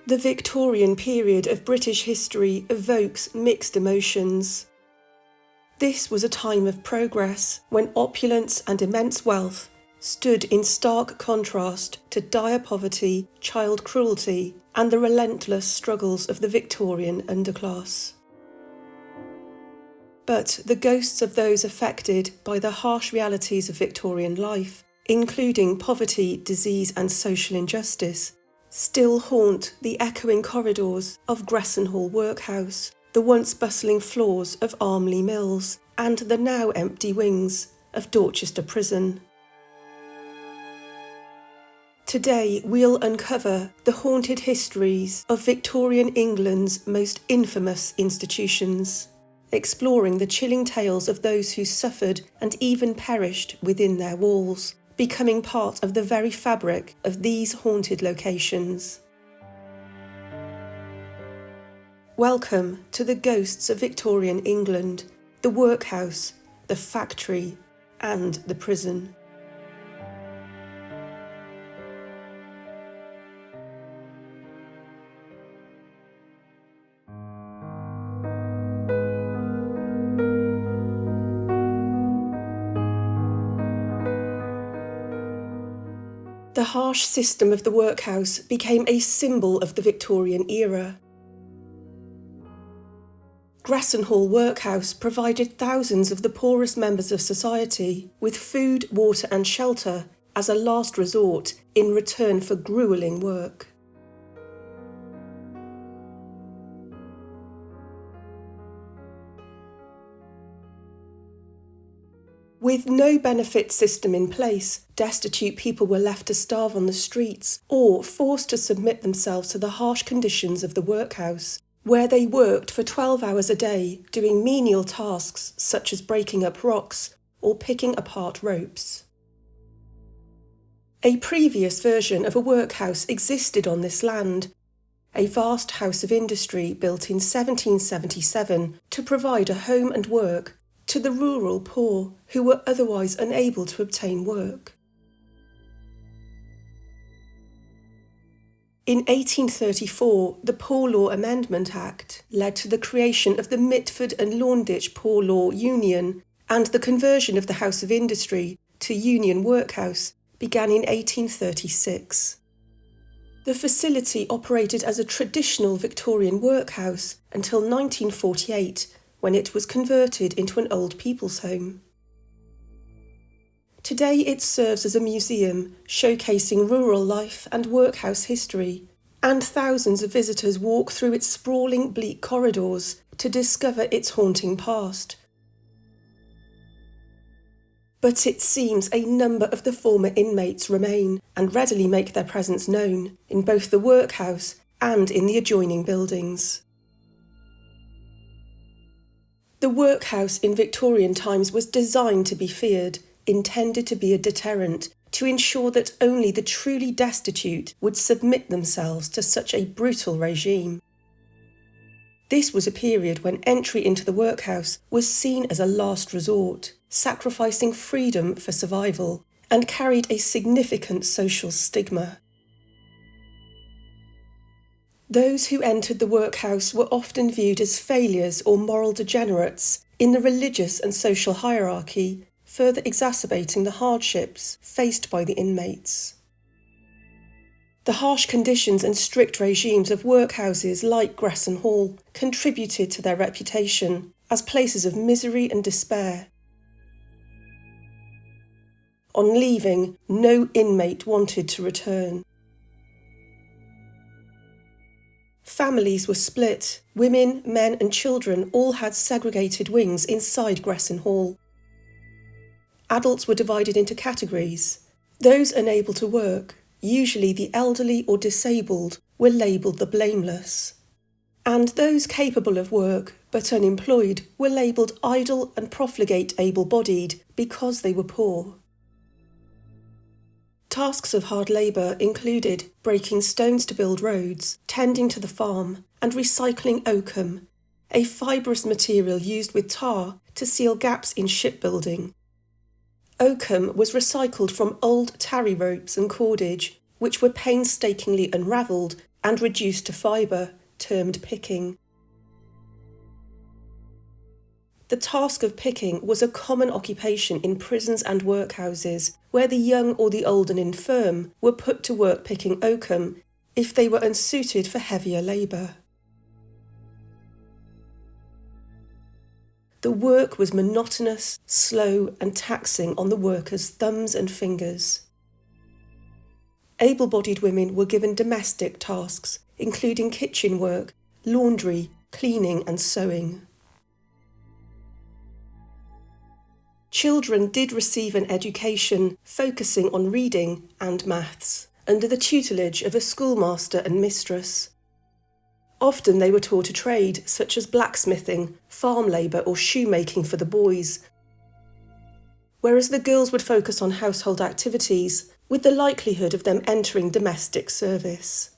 The Victorian period of British history evokes mixed emotions. This was a time of progress when opulence and immense wealth stood in stark contrast to dire poverty, child cruelty, and the relentless struggles of the Victorian underclass. But the ghosts of those affected by the harsh realities of Victorian life, including poverty, disease, and social injustice, still haunt the echoing corridors of Gressenhall Workhouse, the once bustling floors of Armely Mills, and the now empty wings of Dorchester Prison. Today we'll uncover the haunted histories of Victorian England's most infamous institutions, exploring the chilling tales of those who suffered and even perished within their walls, becoming part of the very fabric of these haunted locations. Welcome to the ghosts of Victorian England, the workhouse, the factory, and the prison. The harsh system of the workhouse became a symbol of the Victorian era. Gressenhall Workhouse provided thousands of the poorest members of society with food, water and shelter as a last resort in return for gruelling work. With no benefit system in place, destitute people were left to starve on the streets or forced to submit themselves to the harsh conditions of the workhouse, where they worked for 12 hours a day doing menial tasks such as breaking up rocks or picking apart ropes. A previous version of a workhouse existed on this land, a vast house of industry built in 1777 to provide a home and work to the rural poor who were otherwise unable to obtain work. In 1834, the Poor Law Amendment Act led to the creation of the Mitford and Launditch Poor Law Union, and the conversion of the House of Industry to Union Workhouse began in 1836. The facility operated as a traditional Victorian workhouse until 1948, when it was converted into an old people's home. Today it serves as a museum showcasing rural life and workhouse history, and thousands of visitors walk through its sprawling, bleak corridors to discover its haunting past. But it seems a number of the former inmates remain and readily make their presence known in both the workhouse and in the adjoining buildings. The workhouse in Victorian times was designed to be feared, intended to be a deterrent, to ensure that only the truly destitute would submit themselves to such a brutal regime. This was a period when entry into the workhouse was seen as a last resort, sacrificing freedom for survival, and carried a significant social stigma. Those who entered the workhouse were often viewed as failures or moral degenerates in the religious and social hierarchy, further exacerbating the hardships faced by the inmates. The harsh conditions and strict regimes of workhouses like Gressenhall contributed to their reputation as places of misery and despair. On leaving, no inmate wanted to return. Families were split. Women, men and children all had segregated wings inside Gressenhall. Adults were divided into categories. Those unable to work, usually the elderly or disabled, were labelled the blameless. And those capable of work but unemployed were labelled idle and profligate able-bodied because they were poor. Tasks of hard labour included breaking stones to build roads, tending to the farm, and recycling oakum, a fibrous material used with tar to seal gaps in shipbuilding. Oakum was recycled from old tarry ropes and cordage, which were painstakingly unravelled and reduced to fibre, termed picking. The task of picking was a common occupation in prisons and workhouses, where the young or the old and infirm were put to work picking oakum if they were unsuited for heavier labour. The work was monotonous, slow and taxing on the workers' thumbs and fingers. Able-bodied women were given domestic tasks, including kitchen work, laundry, cleaning and sewing. Children did receive an education focusing on reading and maths, under the tutelage of a schoolmaster and mistress. Often they were taught a trade such as blacksmithing, farm labour or shoemaking for the boys, whereas the girls would focus on household activities, with the likelihood of them entering domestic service.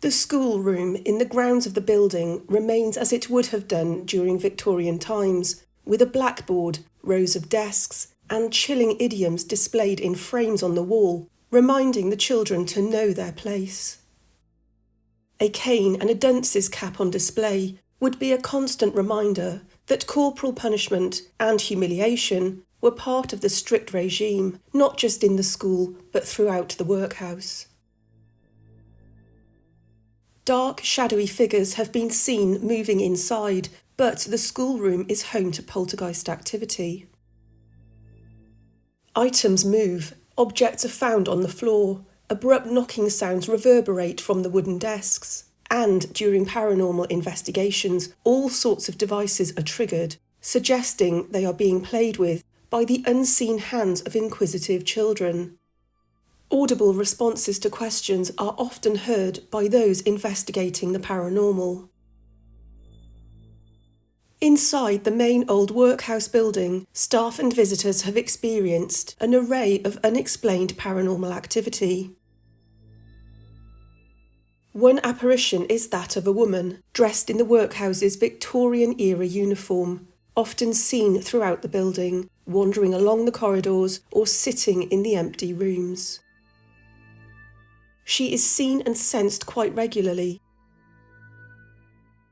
The schoolroom in the grounds of the building remains as it would have done during Victorian times, with a blackboard, rows of desks, and chilling idioms displayed in frames on the wall, reminding the children to know their place. A cane and a dunce's cap on display would be a constant reminder that corporal punishment and humiliation were part of the strict regime, not just in the school, but throughout the workhouse. Dark, shadowy figures have been seen moving inside, but the schoolroom is home to poltergeist activity. Items move, objects are found on the floor, abrupt knocking sounds reverberate from the wooden desks, and during paranormal investigations, all sorts of devices are triggered, suggesting they are being played with by the unseen hands of inquisitive children. Audible responses to questions are often heard by those investigating the paranormal. Inside the main old workhouse building, staff and visitors have experienced an array of unexplained paranormal activity. One apparition is that of a woman, dressed in the workhouse's Victorian-era uniform, often seen throughout the building, wandering along the corridors or sitting in the empty rooms. She is seen and sensed quite regularly.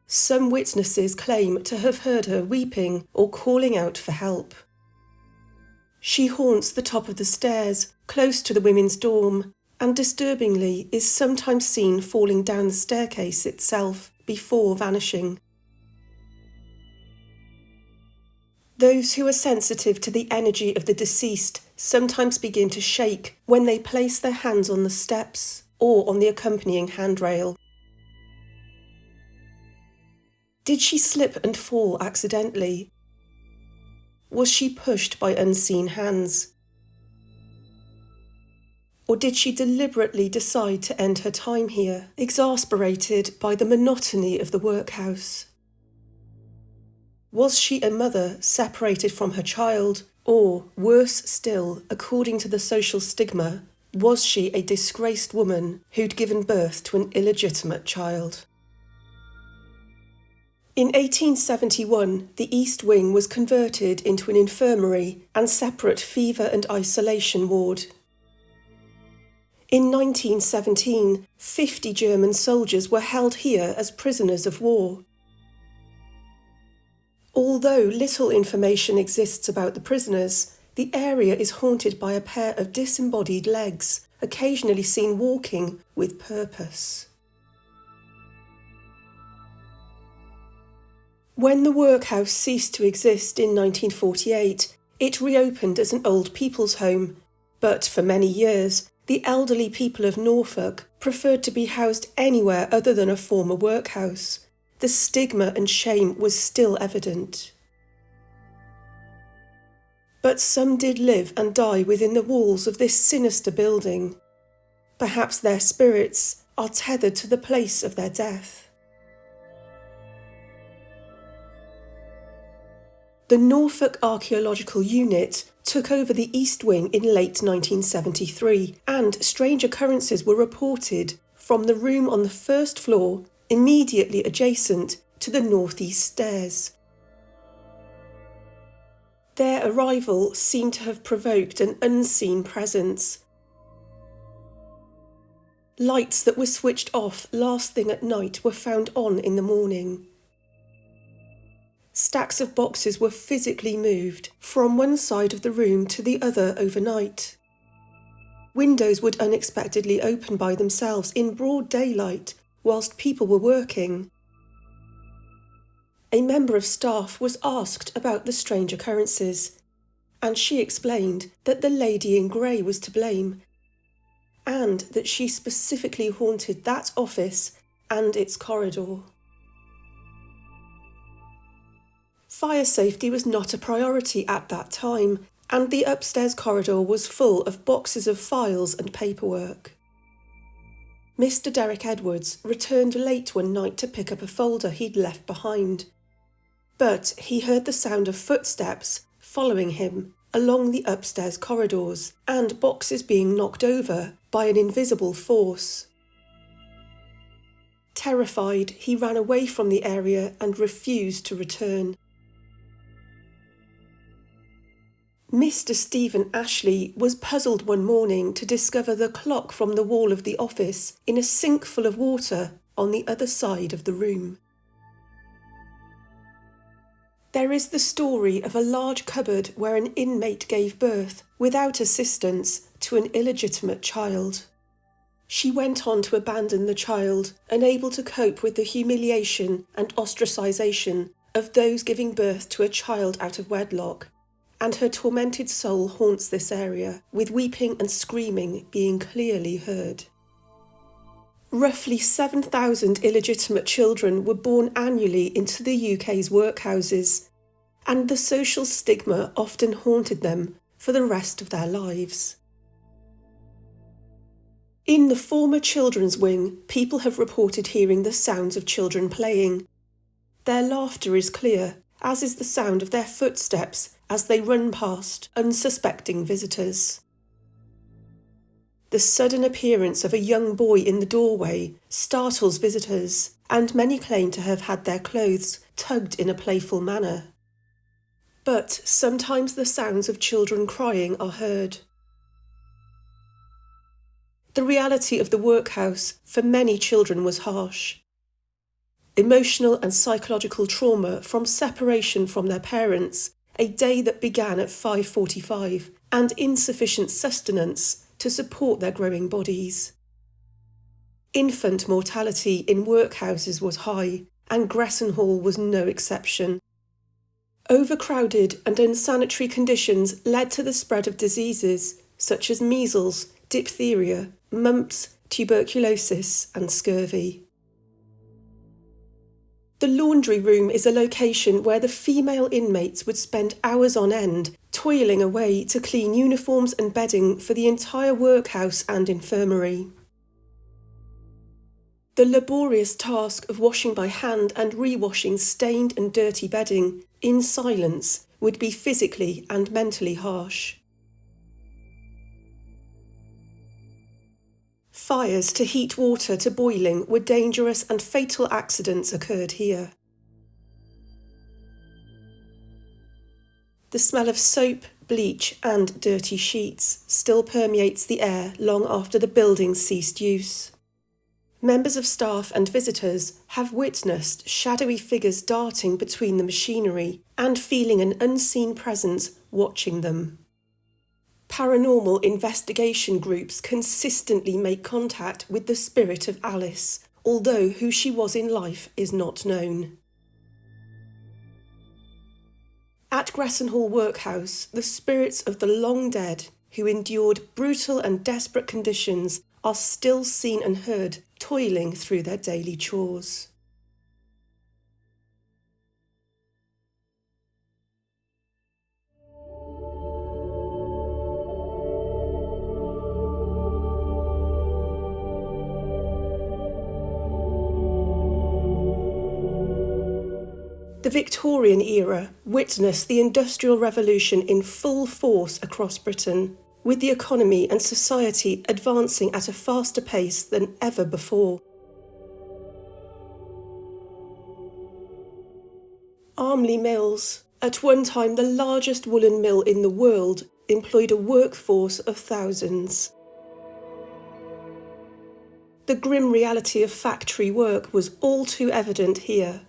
Some witnesses claim to have heard her weeping or calling out for help. She haunts the top of the stairs, close to the women's dorm, and disturbingly is sometimes seen falling down the staircase itself before vanishing. Those who are sensitive to the energy of the deceased sometimes begin to shake when they place their hands on the steps or on the accompanying handrail. Did she slip and fall accidentally? Was she pushed by unseen hands? Or did she deliberately decide to end her time here, exasperated by the monotony of the workhouse? Was she a mother separated from her child, or, worse still, according to the social stigma, was she a disgraced woman who'd given birth to an illegitimate child? In 1871, the East Wing was converted into an infirmary and separate fever and isolation ward. In 1917, 50 German soldiers were held here as prisoners of war. Although little information exists about the prisoners, the area is haunted by a pair of disembodied legs, occasionally seen walking with purpose. When the workhouse ceased to exist in 1948, it reopened as an old people's home, but for many years, the elderly people of Norfolk preferred to be housed anywhere other than a former workhouse. The stigma and shame was still evident. But some did live and die within the walls of this sinister building. Perhaps their spirits are tethered to the place of their death. The Norfolk Archaeological Unit took over the East Wing in late 1973, and strange occurrences were reported from the room on the first floor immediately adjacent to the northeast stairs. Their arrival seemed to have provoked an unseen presence. Lights that were switched off last thing at night were found on in the morning. Stacks of boxes were physically moved from one side of the room to the other overnight. Windows would unexpectedly open by themselves in broad daylight whilst people were working. A member of staff was asked about the strange occurrences, and she explained that the lady in grey was to blame, and that she specifically haunted that office and its corridor. Fire safety was not a priority at that time, and the upstairs corridor was full of boxes of files and paperwork. Mr. Derek Edwards returned late one night to pick up a folder he'd left behind, but he heard the sound of footsteps following him along the upstairs corridors and boxes being knocked over by an invisible force. Terrified, he ran away from the area and refused to return. Mr. Stephen Ashley was puzzled one morning to discover the clock from the wall of the office in a sink full of water on the other side of the room. There is the story of a large cupboard where an inmate gave birth, without assistance, to an illegitimate child. She went on to abandon the child, unable to cope with the humiliation and ostracisation of those giving birth to a child out of wedlock, and her tormented soul haunts this area, with weeping and screaming being clearly heard. Roughly 7,000 illegitimate children were born annually into the UK's workhouses, and the social stigma often haunted them for the rest of their lives. In the former children's wing, people have reported hearing the sounds of children playing. Their laughter is clear, as is the sound of their footsteps as they run past unsuspecting visitors. The sudden appearance of a young boy in the doorway startles visitors, and many claim to have had their clothes tugged in a playful manner. But sometimes the sounds of children crying are heard. The reality of the workhouse for many children was harsh. Emotional and psychological trauma from separation from their parents, a day that began at 5:45, and insufficient sustenance to support their growing bodies. Infant mortality in workhouses was high, and Gressenhall was no exception. Overcrowded and unsanitary conditions led to the spread of diseases such as measles, diphtheria, mumps, tuberculosis, and scurvy. The laundry room is a location where the female inmates would spend hours on end toiling away to clean uniforms and bedding for the entire workhouse and infirmary. The laborious task of washing by hand and re-washing stained and dirty bedding in silence would be physically and mentally harsh. Fires to heat water to boiling were dangerous, and fatal accidents occurred here. The smell of soap, bleach and dirty sheets still permeates the air long after the building ceased use. Members of staff and visitors have witnessed shadowy figures darting between the machinery and feeling an unseen presence watching them. Paranormal investigation groups consistently make contact with the spirit of Alice, although who she was in life is not known. At Gressenhall Workhouse, the spirits of the long dead, who endured brutal and desperate conditions, are still seen and heard toiling through their daily chores. The Victorian era witnessed the Industrial Revolution in full force across Britain, with the economy and society advancing at a faster pace than ever before. Armely Mills, at one time the largest woolen mill in the world, employed a workforce of thousands. The grim reality of factory work was all too evident here.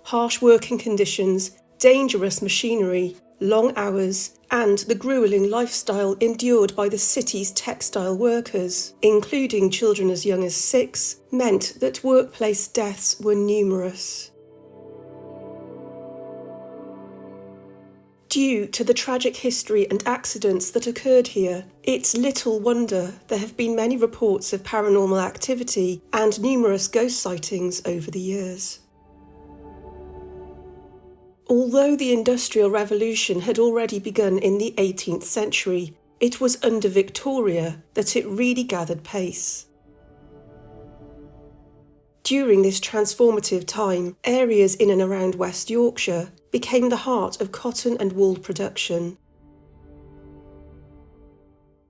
Harsh working conditions, dangerous machinery, long hours, and the gruelling lifestyle endured by the city's textile workers, including children as young as 6, meant that workplace deaths were numerous. Due to the tragic history and accidents that occurred here, it's little wonder there have been many reports of paranormal activity and numerous ghost sightings over the years. Although the Industrial Revolution had already begun in the 18th century, it was under Victoria that it really gathered pace. During this transformative time, areas in and around West Yorkshire became the heart of cotton and wool production.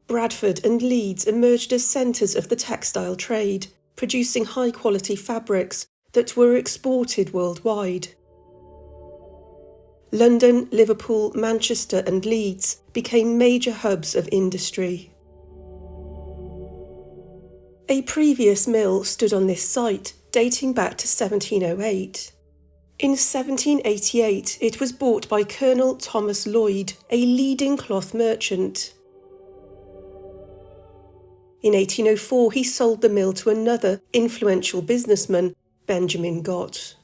Bradford and Leeds emerged as centres of the textile trade, producing high-quality fabrics that were exported worldwide. London, Liverpool, Manchester and Leeds became major hubs of industry. A previous mill stood on this site, dating back to 1708. In 1788, it was bought by Colonel Thomas Lloyd, a leading cloth merchant. In 1804, he sold the mill to another influential businessman, Benjamin Gott.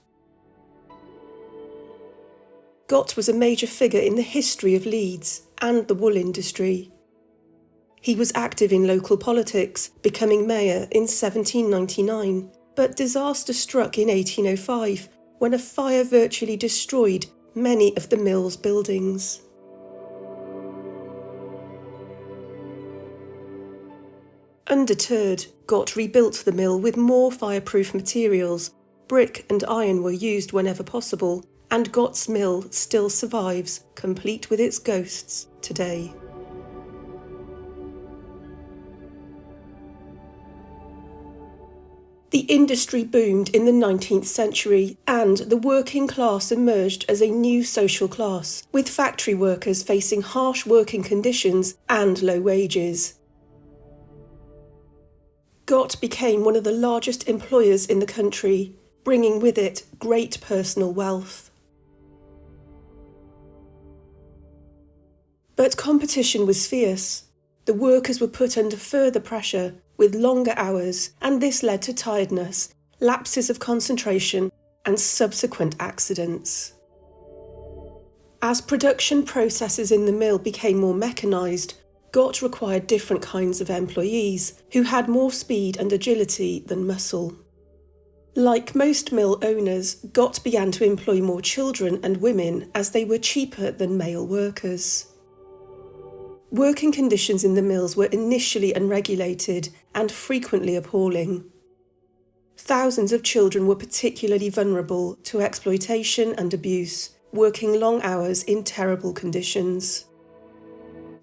Gott was a major figure in the history of Leeds and the wool industry. He was active in local politics, becoming mayor in 1799, but disaster struck in 1805 when a fire virtually destroyed many of the mill's buildings. Undeterred, Gott rebuilt the mill with more fireproof materials. Brick and iron were used whenever possible, and Gott's mill still survives, complete with its ghosts, today. The industry boomed in the 19th century, and the working class emerged as a new social class, with factory workers facing harsh working conditions and low wages. Gott became one of the largest employers in the country, bringing with it great personal wealth. But competition was fierce. The workers were put under further pressure, with longer hours, and this led to tiredness, lapses of concentration, and subsequent accidents. As production processes in the mill became more mechanised, Gott required different kinds of employees, who had more speed and agility than muscle. Like most mill owners, Gott began to employ more children and women as they were cheaper than male workers. Working conditions in the mills were initially unregulated and frequently appalling. Thousands of children were particularly vulnerable to exploitation and abuse, working long hours in terrible conditions.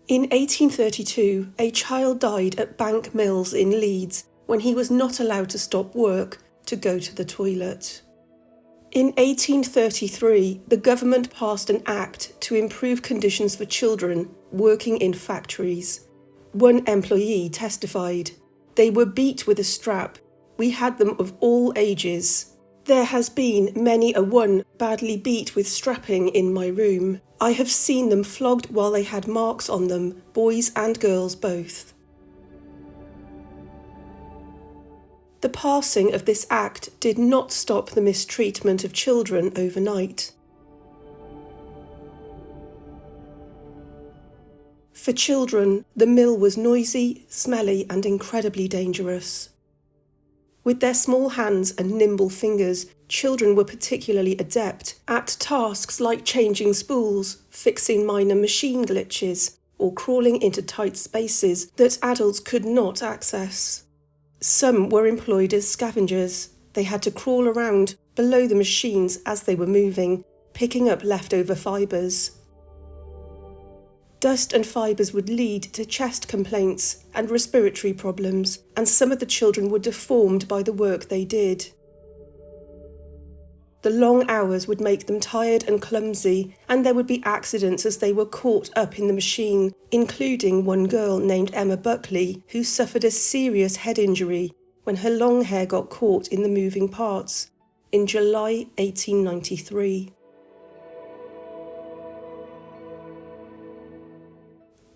In 1832, a child died at Bank Mills in Leeds when he was not allowed to stop work to go to the toilet. In 1833, the government passed an act to improve conditions for children working in factories. One employee testified, "They were beat with a strap. We had them of all ages. There has been many a one badly beat with strapping in my room. I have seen them flogged while they had marks on them, boys and girls both." The passing of this act did not stop the mistreatment of children overnight. For children, the mill was noisy, smelly, and incredibly dangerous. With their small hands and nimble fingers, children were particularly adept at tasks like changing spools, fixing minor machine glitches, or crawling into tight spaces that adults could not access. Some were employed as scavengers. They had to crawl around below the machines as they were moving, picking up leftover fibres. Dust and fibres would lead to chest complaints and respiratory problems, and some of the children were deformed by the work they did. The long hours would make them tired and clumsy, and there would be accidents as they were caught up in the machine, including one girl named Emma Buckley, who suffered a serious head injury when her long hair got caught in the moving parts in July 1893.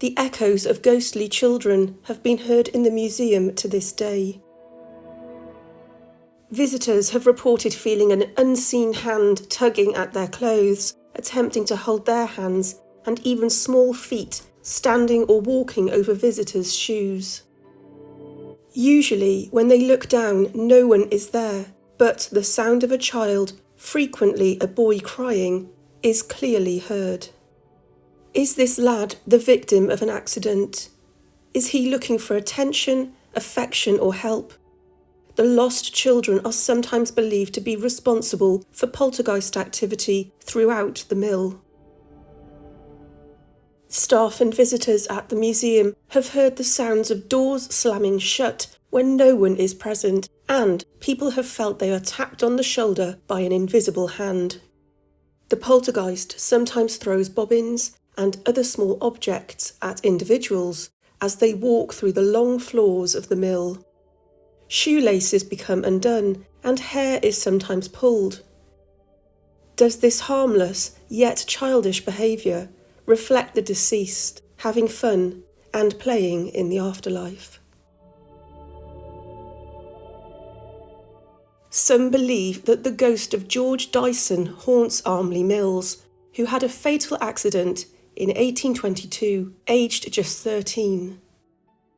The echoes of ghostly children have been heard in the museum to this day. Visitors have reported feeling an unseen hand tugging at their clothes, attempting to hold their hands, and even small feet standing or walking over visitors' shoes. Usually, when they look down, no one is there, but the sound of a child, frequently a boy crying, is clearly heard. Is this lad the victim of an accident? Is he looking for attention, affection, or help? The lost children are sometimes believed to be responsible for poltergeist activity throughout the mill. Staff and visitors at the museum have heard the sounds of doors slamming shut when no one is present, and people have felt they are tapped on the shoulder by an invisible hand. The poltergeist sometimes throws bobbins and other small objects at individuals as they walk through the long floors of the mill. Shoelaces become undone and hair is sometimes pulled. Does this harmless yet childish behaviour reflect the deceased having fun and playing in the afterlife? Some believe that the ghost of George Dyson haunts Armely Mills, who had a fatal accident in 1822, aged just 13.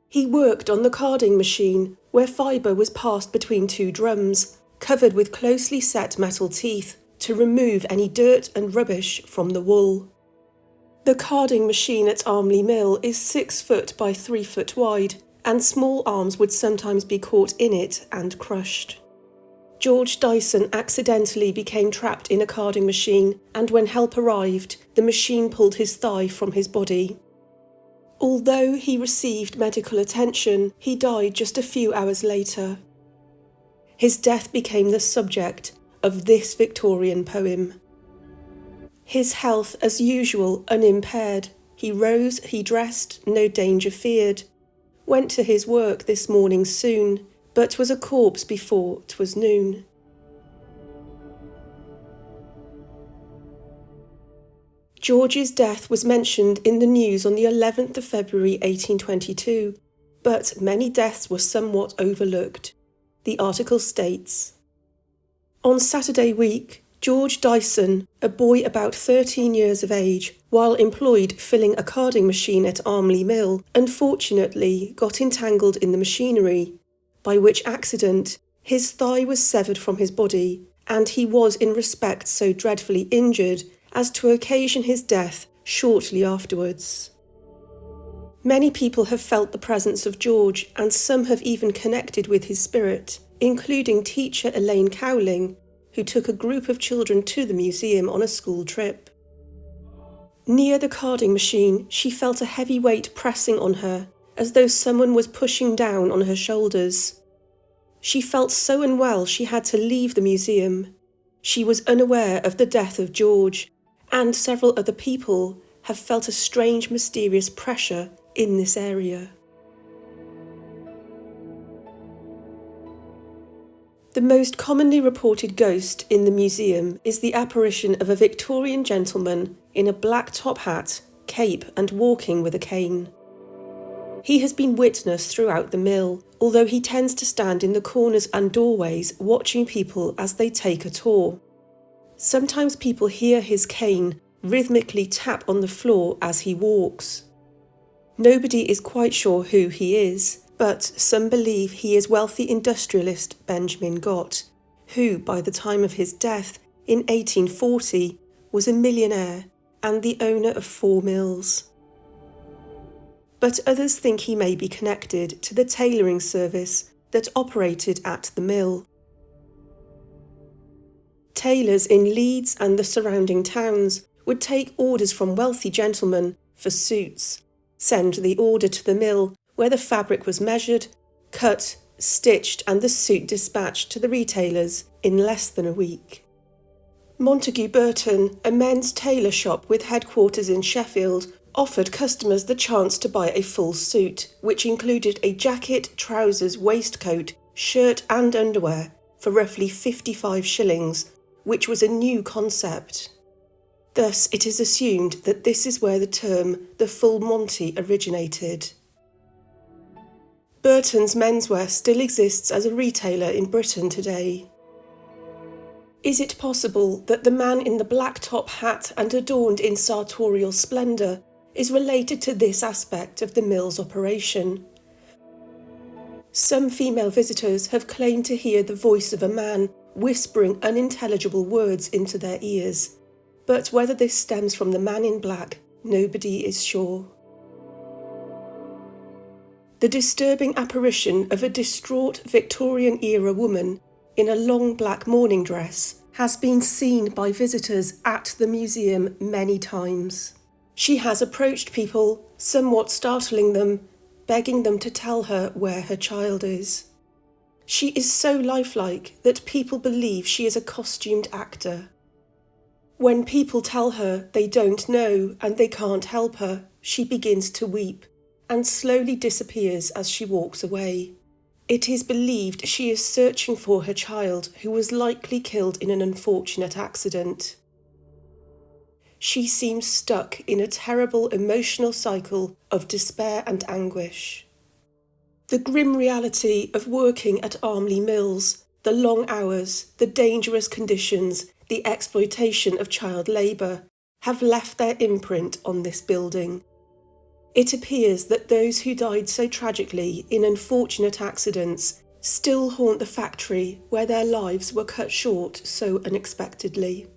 He worked on the carding machine, where fibre was passed between two drums, covered with closely set metal teeth, to remove any dirt and rubbish from the wool. The carding machine at Armely Mill is 6 foot by 3 foot wide, and small arms would sometimes be caught in it and crushed. George Dyson accidentally became trapped in a carding machine, and when help arrived, the machine pulled his thigh from his body. Although he received medical attention, he died just a few hours later. His death became the subject of this Victorian poem. His health, as usual, unimpaired. He rose, he dressed, no danger feared. Went to his work this morning soon, but was a corpse before 'twas noon. George's death was mentioned in the news on the 11th of February 1822, but many deaths were somewhat overlooked. The article states, "On Saturday week, George Dyson, a boy about 13 years of age, while employed filling a carding machine at Armely Mill, unfortunately got entangled in the machinery, by which accident his thigh was severed from his body, and he was in respect so dreadfully injured as to occasion his death shortly afterwards." Many people have felt the presence of George, and some have even connected with his spirit, including teacher Elaine Cowling, who took a group of children to the museum on a school trip. Near the carding machine, she felt a heavy weight pressing on her, as though someone was pushing down on her shoulders. She felt so unwell she had to leave the museum. She was unaware of the death of George, and several other people have felt a strange, mysterious pressure in this area. The most commonly reported ghost in the museum is the apparition of a Victorian gentleman in a black top hat, cape, and walking with a cane. He has been witnessed throughout the mill, although he tends to stand in the corners and doorways watching people as they take a tour. Sometimes people hear his cane rhythmically tap on the floor as he walks. Nobody is quite sure who he is, but some believe he is wealthy industrialist Benjamin Gott, who, by the time of his death in 1840, was a millionaire and the owner of 4 mills. But others think he may be connected to the tailoring service that operated at the mill. Tailors in Leeds and the surrounding towns would take orders from wealthy gentlemen for suits, send the order to the mill where the fabric was measured, cut, stitched and the suit dispatched to the retailers in less than a week. Montague Burton, a men's tailor shop with headquarters in Sheffield, offered customers the chance to buy a full suit, which included a jacket, trousers, waistcoat, shirt and underwear, for roughly 55 shillings, which was a new concept. Thus, it is assumed that this is where the term the full Monty originated. Burton's Menswear still exists as a retailer in Britain today. Is it possible that the man in the black top hat and adorned in sartorial splendour is related to this aspect of the Mills operation? Some female visitors have claimed to hear the voice of a man whispering unintelligible words into their ears, but whether this stems from the man in black, nobody is sure. The disturbing apparition of a distraught Victorian-era woman in a long black mourning dress has been seen by visitors at the museum many times. She has approached people, somewhat startling them, begging them to tell her where her child is. She is so lifelike that people believe she is a costumed actor. When people tell her they don't know and they can't help her, she begins to weep and slowly disappears as she walks away. It is believed she is searching for her child, who was likely killed in an unfortunate accident. She seems stuck in a terrible emotional cycle of despair and anguish. The grim reality of working at Armely Mills, the long hours, the dangerous conditions, the exploitation of child labour, have left their imprint on this building. It appears that those who died so tragically in unfortunate accidents still haunt the factory where their lives were cut short so unexpectedly.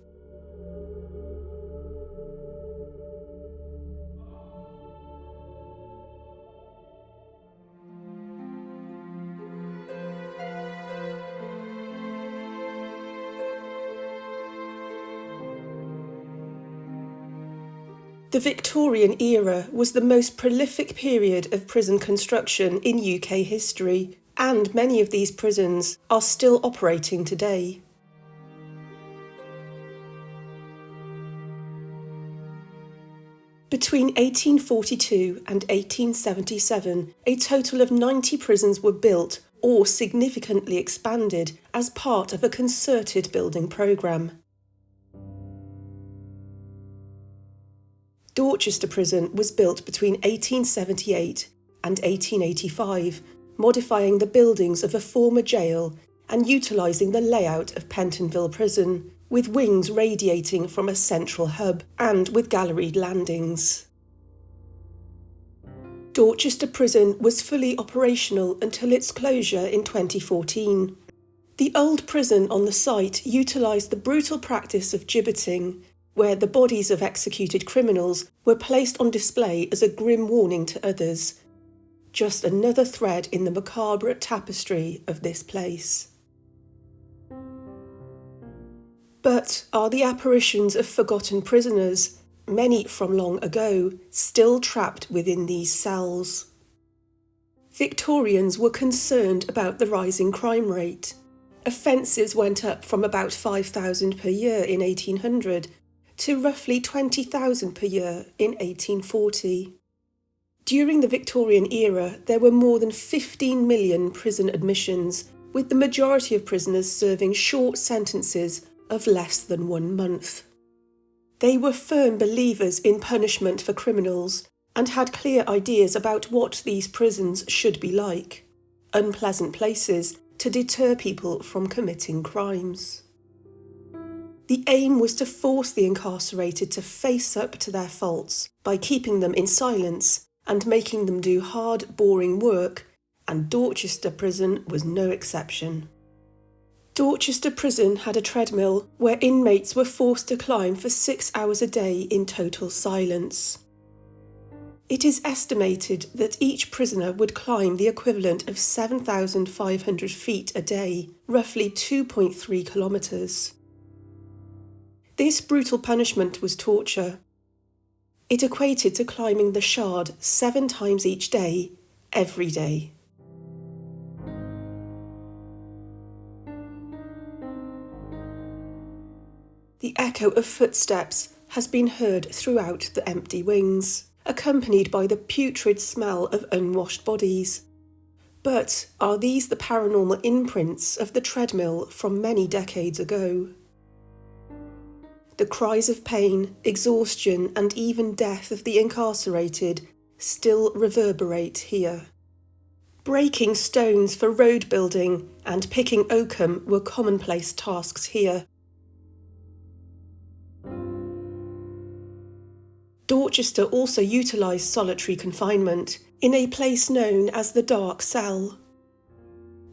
The Victorian era was the most prolific period of prison construction in UK history, and many of these prisons are still operating today. Between 1842 and 1877, a total of 90 prisons were built or significantly expanded as part of a concerted building programme. Dorchester Prison was built between 1878 and 1885, modifying the buildings of a former jail and utilising the layout of Pentonville Prison, with wings radiating from a central hub and with galleried landings. Dorchester Prison was fully operational until its closure in 2014. The old prison on the site utilised the brutal practice of gibbeting, where the bodies of executed criminals were placed on display as a grim warning to others. Just another thread in the macabre tapestry of this place. But are the apparitions of forgotten prisoners, many from long ago, still trapped within these cells? Victorians were concerned about the rising crime rate. Offences went up from about 5,000 per year in 1800 to roughly 20,000 per year in 1840. During the Victorian era, there were more than 15 million prison admissions, with the majority of prisoners serving short sentences of less than 1 month. They were firm believers in punishment for criminals and had clear ideas about what these prisons should be like: unpleasant places to deter people from committing crimes. The aim was to force the incarcerated to face up to their faults by keeping them in silence and making them do hard, boring work, and Dorchester Prison was no exception. Dorchester Prison had a treadmill where inmates were forced to climb for 6 hours a day in total silence. It is estimated that each prisoner would climb the equivalent of 7,500 feet a day, roughly 2.3 kilometres. This brutal punishment was torture. It equated to climbing the shard 7 times each day, every day. The echo of footsteps has been heard throughout the empty wings, accompanied by the putrid smell of unwashed bodies. But are these the paranormal imprints of the treadmill from many decades ago? The cries of pain, exhaustion, and even death of the incarcerated still reverberate here. Breaking stones for road building and picking oakum were commonplace tasks here. Dorchester also utilised solitary confinement in a place known as the Dark Cell.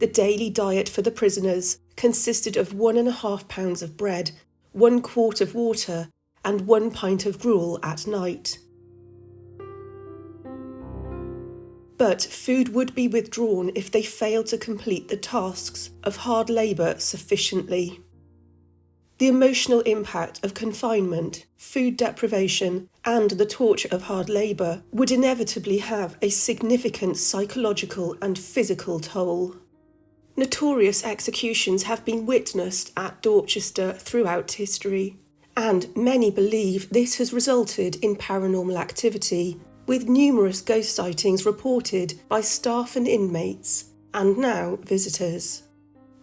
The daily diet for the prisoners consisted of 1.5 pounds of bread, 1 quart of water, and 1 pint of gruel at night. But food would be withdrawn if they failed to complete the tasks of hard labour sufficiently. The emotional impact of confinement, food deprivation, and the torture of hard labour would inevitably have a significant psychological and physical toll. Notorious executions have been witnessed at Dorchester throughout history, and many believe this has resulted in paranormal activity, with numerous ghost sightings reported by staff and inmates, and now visitors.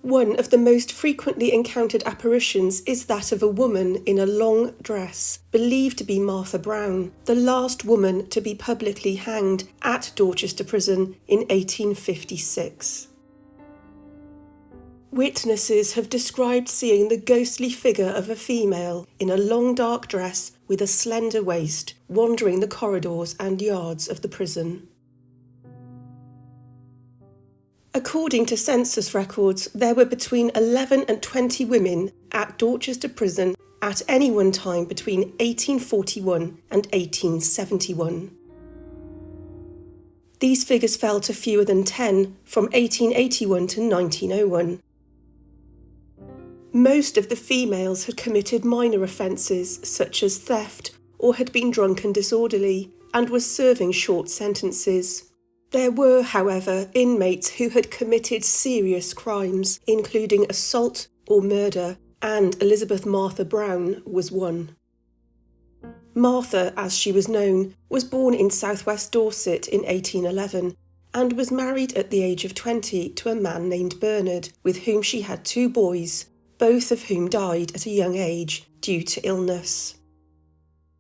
One of the most frequently encountered apparitions is that of a woman in a long dress, believed to be Martha Brown, the last woman to be publicly hanged at Dorchester Prison in 1856. Witnesses have described seeing the ghostly figure of a female in a long dark dress with a slender waist wandering the corridors and yards of the prison. According to census records, there were between 11 and 20 women at Dorchester Prison at any one time between 1841 and 1871. These figures fell to fewer than 10 from 1881 to 1901. Most of the females had committed minor offences such as theft or had been drunk and disorderly and were serving short sentences. There were, however, inmates who had committed serious crimes, including assault or murder, and Elizabeth Martha Brown was one. Martha, as she was known, was born in southwest Dorset in 1811 and was married at the age of 20 to a man named Bernard, with whom she had 2 boys, both of whom died at a young age due to illness.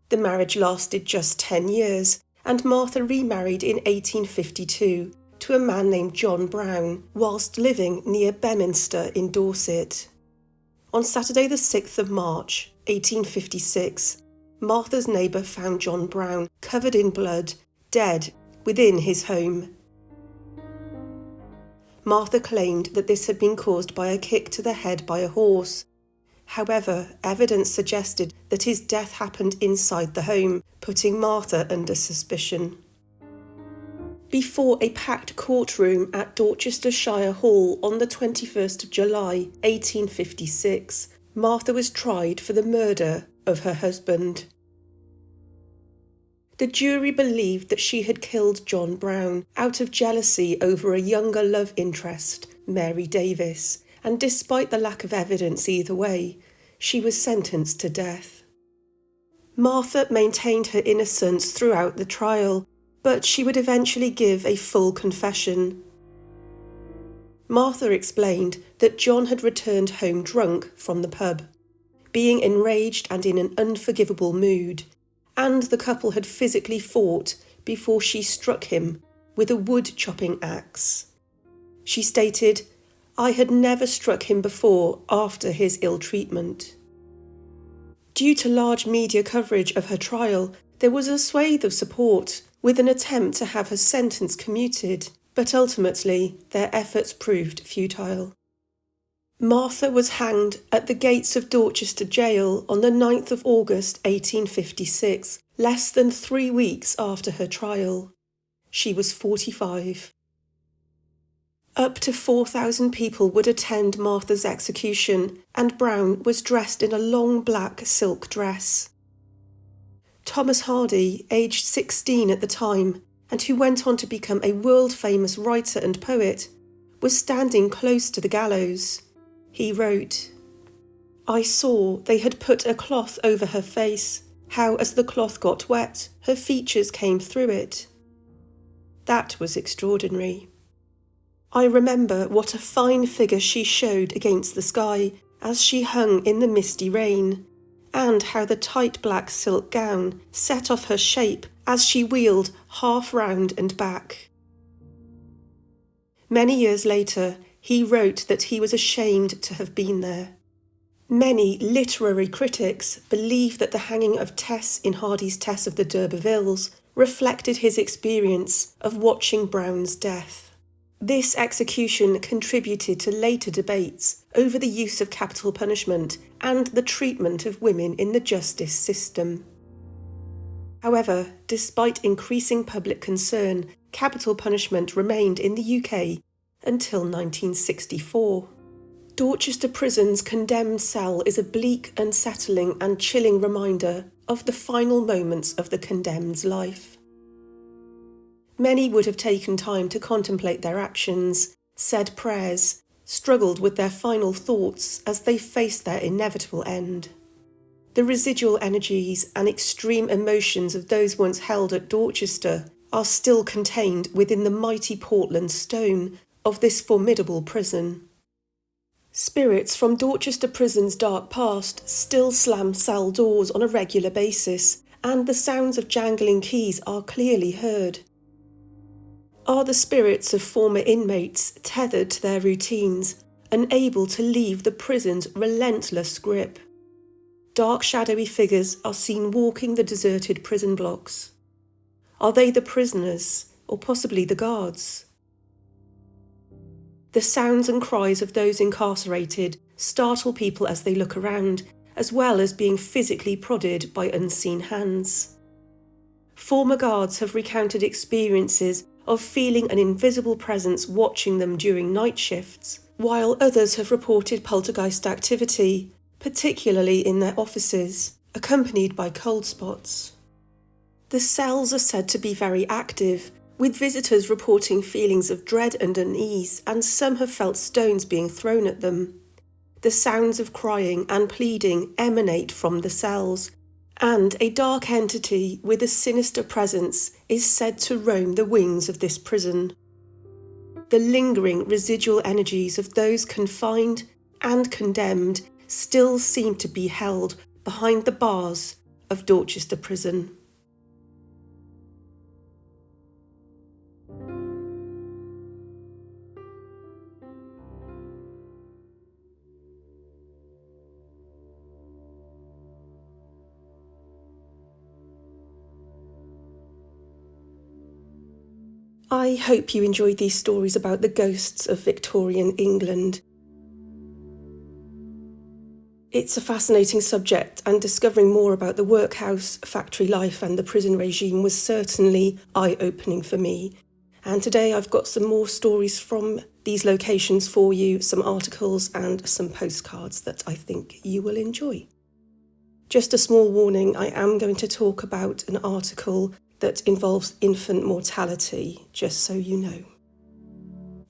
The marriage lasted just 10 years, and Martha remarried in 1852 to a man named John Brown, whilst living near Beminster in Dorset. On Saturday the 6th of March, 1856, Martha's neighbour found John Brown covered in blood, dead, within his home. Martha claimed that this had been caused by a kick to the head by a horse. However, evidence suggested that his death happened inside the home, putting Martha under suspicion. Before a packed courtroom at Dorchester Shire Hall on the 21st of July, 1856, Martha was tried for the murder of her husband. The jury believed that she had killed John Brown out of jealousy over a younger love interest, Mary Davis, and despite the lack of evidence either way, she was sentenced to death. Martha maintained her innocence throughout the trial, but she would eventually give a full confession. Martha explained that John had returned home drunk from the pub, being enraged and in an unforgivable mood, and the couple had physically fought before she struck him with a wood-chopping axe. She stated, "I had never struck him before after his ill treatment." Due to large media coverage of her trial, there was a swathe of support, with an attempt to have her sentence commuted, but ultimately their efforts proved futile. Martha was hanged at the gates of Dorchester Jail on the 9th of August 1856, less than 3 weeks after her trial. She was 45. Up to 4,000 people would attend Martha's execution, and Brown was dressed in a long black silk dress. Thomas Hardy, aged 16 at the time, and who went on to become a world-famous writer and poet, was standing close to the gallows. He wrote, "I saw they had put a cloth over her face, how as the cloth got wet, her features came through it." That was extraordinary. I remember what a fine figure she showed against the sky as she hung in the misty rain, and how the tight black silk gown set off her shape as she wheeled half round and back. Many years later, he wrote that he was ashamed to have been there. Many literary critics believe that the hanging of Tess in Hardy's Tess of the d'Urbervilles reflected his experience of watching Brown's death. This execution contributed to later debates over the use of capital punishment and the treatment of women in the justice system. However, despite increasing public concern, capital punishment remained in the UK until 1964. Dorchester Prison's condemned cell is a bleak, unsettling and chilling reminder of the final moments of the condemned's life. Many would have taken time to contemplate their actions, said prayers, struggled with their final thoughts as they faced their inevitable end. The residual energies and extreme emotions of those once held at Dorchester are still contained within the mighty Portland stone of this formidable prison. Spirits from Dorchester Prison's dark past still slam cell doors on a regular basis, and the sounds of jangling keys are clearly heard. Are the spirits of former inmates tethered to their routines, unable to leave the prison's relentless grip? Dark shadowy figures are seen walking the deserted prison blocks. Are they the prisoners, or possibly the guards? The sounds and cries of those incarcerated startle people as they look around, as well as being physically prodded by unseen hands. Former guards have recounted experiences of feeling an invisible presence watching them during night shifts, while others have reported poltergeist activity, particularly in their offices, accompanied by cold spots. The cells are said to be very active, with visitors reporting feelings of dread and unease, and some have felt stones being thrown at them. The sounds of crying and pleading emanate from the cells, and a dark entity with a sinister presence is said to roam the wings of this prison. The lingering residual energies of those confined and condemned still seem to be held behind the bars of Dorchester Prison. I hope you enjoyed these stories about the ghosts of Victorian England. It's a fascinating subject, and discovering more about the workhouse, factory life and the prison regime was certainly eye-opening for me. And today I've got some more stories from these locations for you, some articles and some postcards that I think you will enjoy. Just a small warning, I am going to talk about an article that involves infant mortality, just so you know.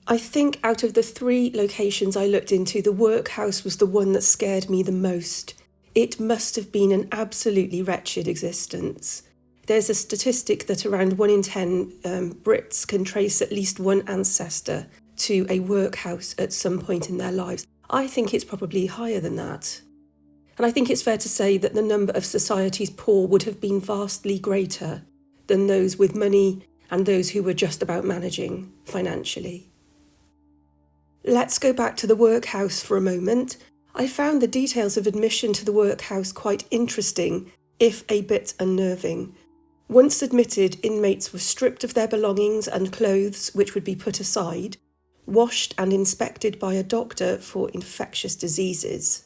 I think out of the 3 locations I looked into, the workhouse was the one that scared me the most. It must have been an absolutely wretched existence. There's a statistic that around 1 in 10 Brits can trace at least one ancestor to a workhouse at some point in their lives. I think it's probably higher than that. And I think it's fair to say that the number of society's poor would have been vastly greater than those with money and those who were just about managing financially. Let's go back to the workhouse for a moment. I found the details of admission to the workhouse quite interesting, if a bit unnerving. Once admitted, inmates were stripped of their belongings and clothes, which would be put aside, washed and inspected by a doctor for infectious diseases.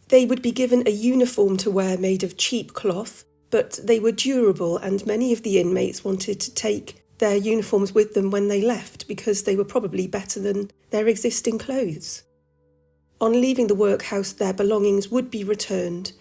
They would be given a uniform to wear made of cheap cloth, but they were durable, and many of the inmates wanted to take their uniforms with them when they left because they were probably better than their existing clothes. On leaving the workhouse, their belongings would be returned,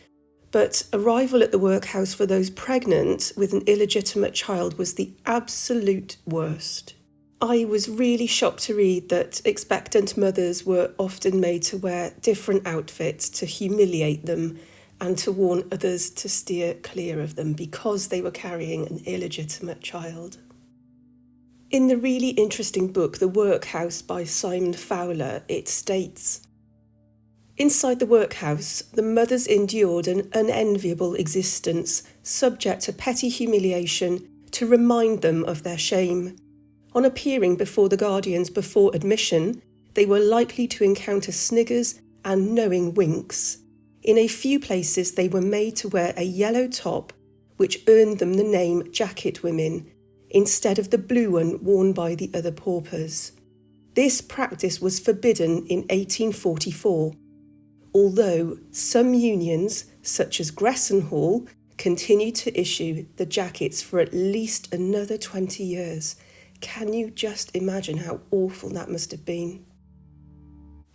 but arrival at the workhouse for those pregnant with an illegitimate child was the absolute worst. I was really shocked to read that expectant mothers were often made to wear different outfits to humiliate them and to warn others to steer clear of them because they were carrying an illegitimate child. In the really interesting book, The Workhouse by Simon Fowler, it states, "Inside the workhouse, the mothers endured an unenviable existence, subject to petty humiliation to remind them of their shame. On appearing before the guardians before admission, they were likely to encounter sniggers and knowing winks. In a few places they were made to wear a yellow top, which earned them the name jacket women, instead of the blue one worn by the other paupers. This practice was forbidden in 1844, although some unions, such as Gressenhall, continued to issue the jackets for at least another 20 years. Can you just imagine how awful that must have been?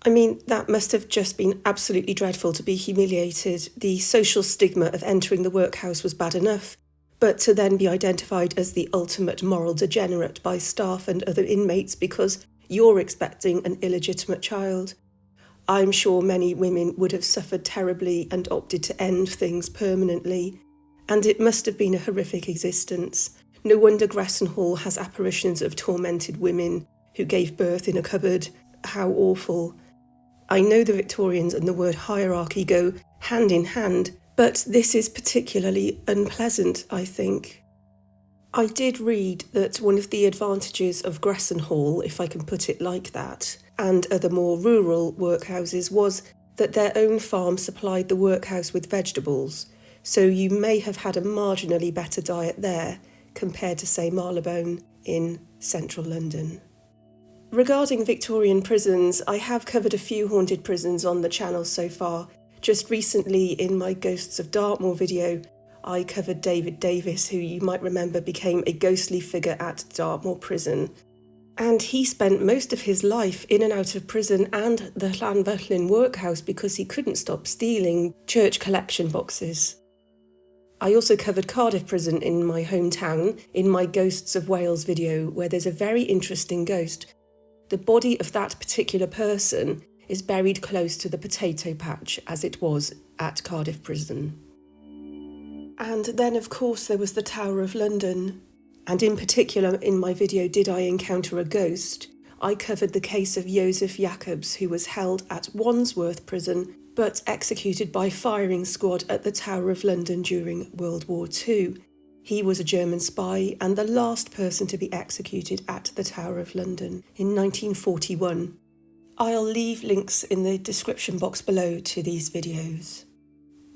I mean, that must have just been absolutely dreadful to be humiliated. The social stigma of entering the workhouse was bad enough, but to then be identified as the ultimate moral degenerate by staff and other inmates because you're expecting an illegitimate child. I'm sure many women would have suffered terribly and opted to end things permanently, and it must have been a horrific existence. No wonder Gressenhall has apparitions of tormented women who gave birth in a cupboard. How awful. I know the Victorians and the word hierarchy go hand in hand, but this is particularly unpleasant, I think. I did read that one of the advantages of Gressenhall, if I can put it like that, and other more rural workhouses was that their own farm supplied the workhouse with vegetables, so you may have had a marginally better diet there compared to, say, Marylebone in central London. Regarding Victorian prisons, I have covered a few haunted prisons on the channel so far. Just recently in my Ghosts of Dartmoor video, I covered David Davis, who you might remember became a ghostly figure at Dartmoor Prison. And he spent most of his life in and out of prison and the Llanfyllin workhouse because he couldn't stop stealing church collection boxes. I also covered Cardiff Prison in my hometown in my Ghosts of Wales video, where there's a very interesting ghost. The body of that particular person is buried close to the potato patch, as it was at Cardiff Prison. And then, of course, there was the Tower of London. And in particular, in my video, Did I Encounter a Ghost?, I covered the case of Joseph Jacobs, who was held at Wandsworth Prison, but executed by firing squad at the Tower of London during World War II. He was a German spy and the last person to be executed at the Tower of London in 1941. I'll leave links in the description box below to these videos.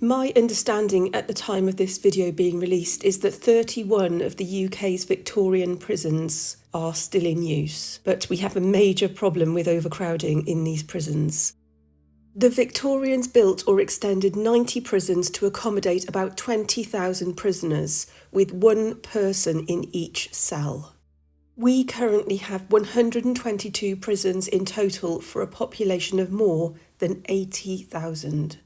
My understanding at the time of this video being released is that 31 of the UK's Victorian prisons are still in use, but we have a major problem with overcrowding in these prisons. The Victorians built or extended 90 prisons to accommodate about 20,000 prisoners, with one person in each cell. We currently have 122 prisons in total for a population of more than 80,000.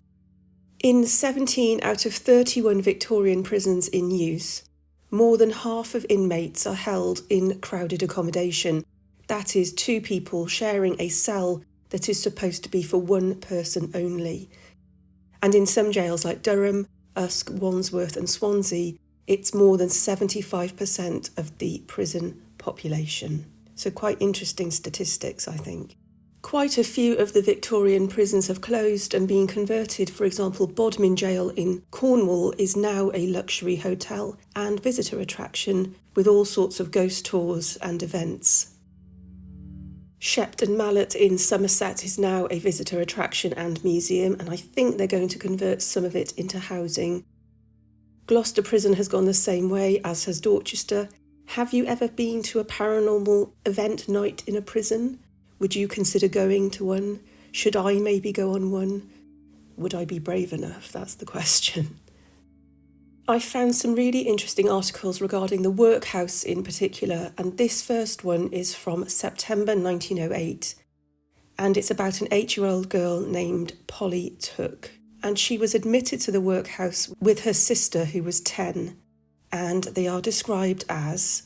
In 17 out of 31 Victorian prisons in use, more than half of inmates are held in crowded accommodation. That is, 2 people sharing a cell that is supposed to be for one person only. And in some jails like Durham, Usk, Wandsworth and Swansea, it's more than 75% of the prison population. So quite interesting statistics, I think. Quite a few of the Victorian prisons have closed and been converted. For example, Bodmin Jail in Cornwall is now a luxury hotel and visitor attraction with all sorts of ghost tours and events. Shepton Mallet in Somerset is now a visitor attraction and museum, and I think they're going to convert some of it into housing. Gloucester Prison has gone the same way, as has Dorchester. Have you ever been to a paranormal event night in a prison? Would you consider going to one? Should I maybe go on one? Would I be brave enough? That's the question. I found some really interesting articles regarding the workhouse in particular, and this first one is from September 1908, and it's about an 8-year-old girl named Polly Took, and she was admitted to the workhouse with her sister who was 10, and they are described as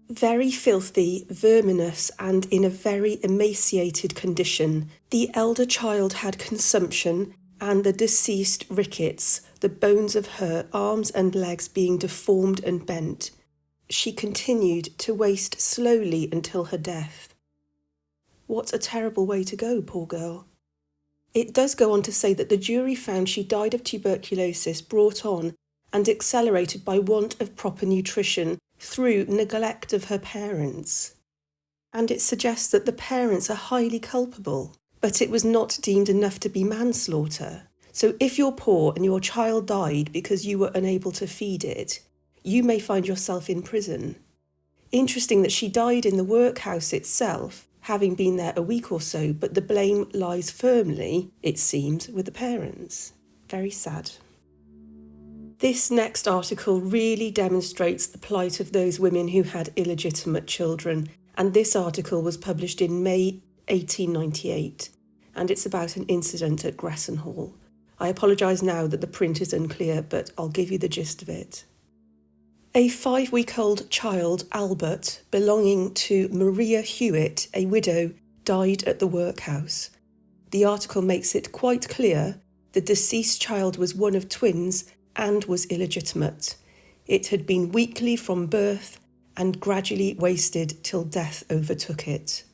very filthy, verminous, and in a very emaciated condition. The elder child had consumption, and the deceased rickets, the bones of her arms and legs being deformed and bent. she continued to waste slowly until her death. What a terrible way to go, poor girl. It does go on to say that the jury found she died of tuberculosis brought on and accelerated by want of proper nutrition through neglect of her parents. And it suggests that the parents are highly culpable, but it was not deemed enough to be manslaughter. So if you're poor and your child died because you were unable to feed it, you may find yourself in prison. Interesting that she died in the workhouse itself, having been there a week or so, but the blame lies firmly, it seems, with the parents. Very sad. This next article really demonstrates the plight of those women who had illegitimate children, and this article was published in May 1898, and it's about an incident at Gressenhall. I apologise now that the print is unclear, but I'll give you the gist of it. A 5-week-old child, Albert, belonging to Maria Hewitt, a widow, died at the workhouse. The article makes it quite clear the deceased child was one of twins and was illegitimate. It had been weakly from birth and gradually wasted till death overtook it.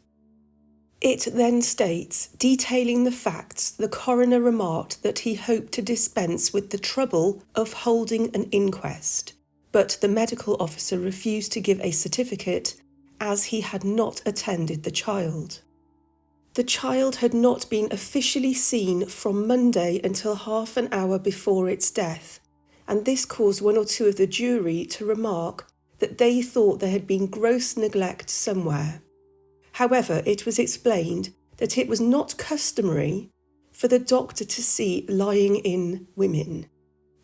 It then states, detailing the facts, the coroner remarked that he hoped to dispense with the trouble of holding an inquest, but the medical officer refused to give a certificate as he had not attended the child. The child had not been officially seen from Monday until half an hour before its death, and this caused one or two of the jury to remark that they thought there had been gross neglect somewhere. However, it was explained that it was not customary for the doctor to see lying-in women.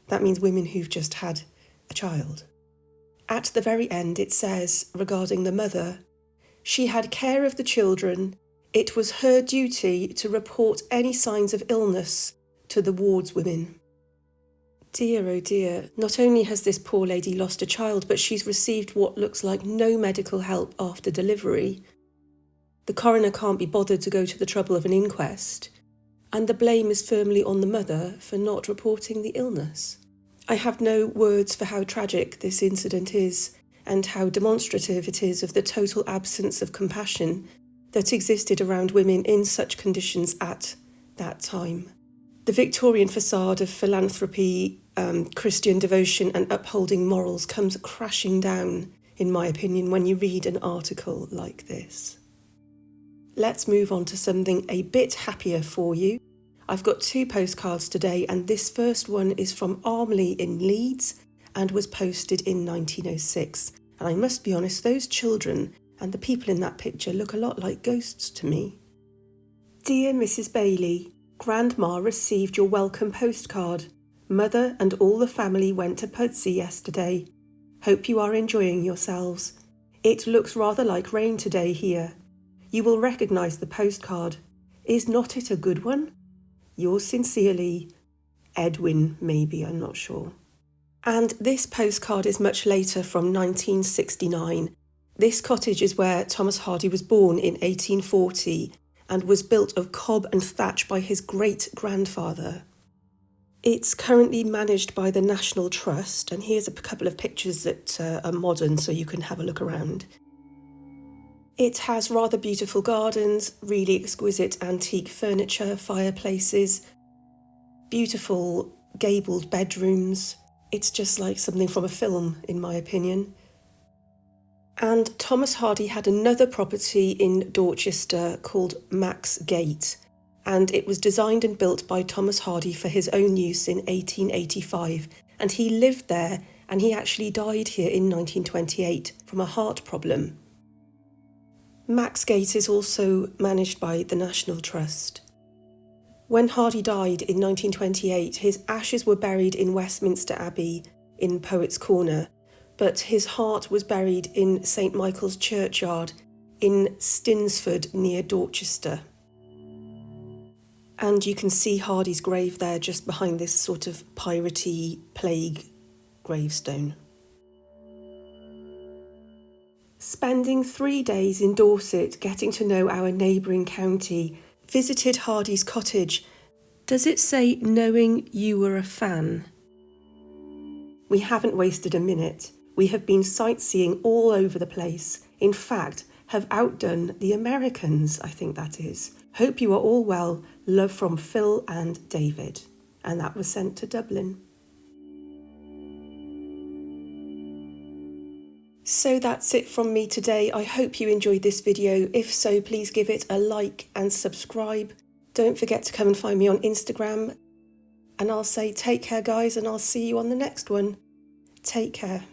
That means women who've just had a child. At the very end it says, regarding the mother, she had care of the children. It was her duty to report any signs of illness to the wardswomen. Dear, oh dear, not only has this poor lady lost a child, but she's received what looks like no medical help after delivery. The coroner can't be bothered to go to the trouble of an inquest, and the blame is firmly on the mother for not reporting the illness. I have no words for how tragic this incident is and how demonstrative it is of the total absence of compassion that existed around women in such conditions at that time. The Victorian façade of philanthropy, Christian devotion and upholding morals comes crashing down, in my opinion, when you read an article like this. Let's move on to something a bit happier for you. I've got 2 postcards today, and this first one is from Armely in Leeds and was posted in 1906. And I must be honest, those children and the people in that picture look a lot like ghosts to me. Dear Mrs. Bailey, Grandma received your welcome postcard. Mother and all the family went to Pudsey yesterday. Hope you are enjoying yourselves. It looks rather like rain today here. You will recognise the postcard. Is not it a good one? Yours sincerely, Edwin, maybe, I'm not sure. And this postcard is much later, from 1969. This cottage is where Thomas Hardy was born in 1840 and was built of cob and thatch by his great-grandfather. It's currently managed by the National Trust, and here's a couple of pictures that are modern so you can have a look around. It has rather beautiful gardens, really exquisite antique furniture, fireplaces, beautiful gabled bedrooms. It's just like something from a film, in my opinion. And Thomas Hardy had another property in Dorchester called Max Gate, and it was designed and built by Thomas Hardy for his own use in 1885, and he lived there, and he actually died here in 1928 from a heart problem. Max Gate is also managed by the National Trust. When Hardy died in 1928, his ashes were buried in Westminster Abbey in Poets' Corner, but his heart was buried in St Michael's Churchyard in Stinsford near Dorchester. And you can see Hardy's grave there just behind this sort of piratey plague gravestone. Spending 3 days in Dorset getting to know our neighbouring county, visited Hardy's cottage. Does it say knowing you were a fan? We haven't wasted a minute. We have been sightseeing all over the place. In fact, have outdone the Americans, I think that is. Hope you are all well. Love from Phil and David. And that was sent to Dublin. So that's it from me today. I hope you enjoyed this video. If so, please give it a like and subscribe. Don't forget to come and find me on Instagram. And I'll say take care, guys, and I'll see you on the next one. Take care.